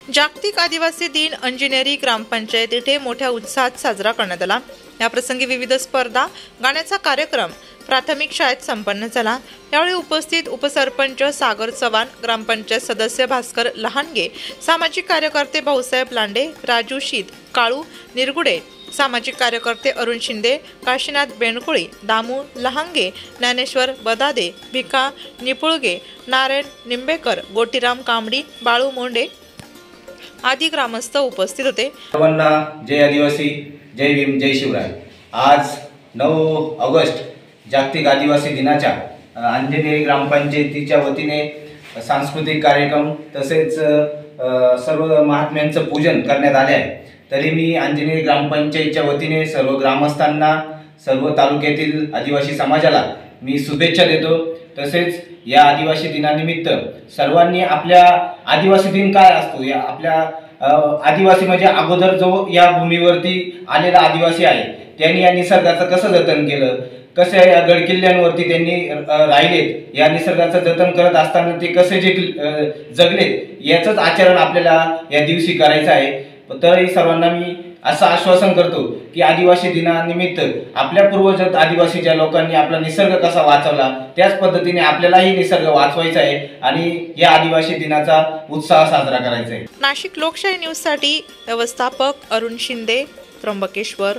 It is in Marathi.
जागतिक आदिवासी दिन अंजनेरी ग्रामपंचायत येथे मोठ्या उत्साहात साजरा करण्यात आला। या प्रसंगी विविध स्पर्धा, गाण्याचा कार्यक्रम प्राथमिक शाळेत संपन्न झाला। यावेळी उपस्थित उपसरपंच सागर चव्हाण, ग्रामपंचायत सदस्य भास्कर लहानगे, सामाजिक कार्यकर्ते भाऊसाहेब लांडे, राजू शीत, काळू निरगुडे, सामाजिक कार्यकर्ते अरुण शिंदे, काशीनाथ बेणकुळी, दामू लहांगे, ज्ञानेश्वर बदादे, भिका निपुळगे, नारायण निंबेकर, गोटीराम कांबडी, बाळू मोंडे आदी ग्रामस्थ उपस्थित होते। सर्वांना जय आदिवासी, जय भीम, जय शिवराय। आज 9 ऑगस्ट जागतिक आदिवासी दिनाच्या अंजनेरी ग्रामपंचायतीच्या वतीने सांस्कृतिक कार्यक्रम तसेच सर्व महात्म्यांचं पूजन करण्यात आले आहे। तरी मी अंजनेरी ग्रामपंचायतीच्या वतीने सर्व ग्रामस्थांना, सर्व तालुक्यातील आदिवासी समाजाला मी शुभेच्छा देतो। तसेच या आदिवासी दिनानिमित्त सर्वांनी आपल्या आदिवासी दिन काय असतो, या आपल्या आदिवासी म्हणजे अगोदर जो या भूमीवरती आलेला आदिवासी आहे त्यांनी या निसर्गाचं कसं जतन केलं, कसे या गडकिल्ल्यांवरती त्यांनी राहिलेत, या निसर्गाचं जतन करत असताना ते कसे जगलेत याचंच आचरण आपल्याला या दिवशी करायचं आहे। तरी सर्वांना मी असं आश्वासन करतो की आदिवासी दिनानिमित्त आपल्या पूर्वज आदिवासी ज्या लोकांनी आपला निसर्ग कसा वाचवला त्याच पद्धतीने आपल्यालाही निसर्ग वाचवायचा आहे आणि या आदिवासी दिनाचा उत्साह साजरा करायचा आहे। नाशिक लोकशाही न्यूज साठी व्यवस्थापक अरुण शिंदे, त्र्यंबकेश्वर।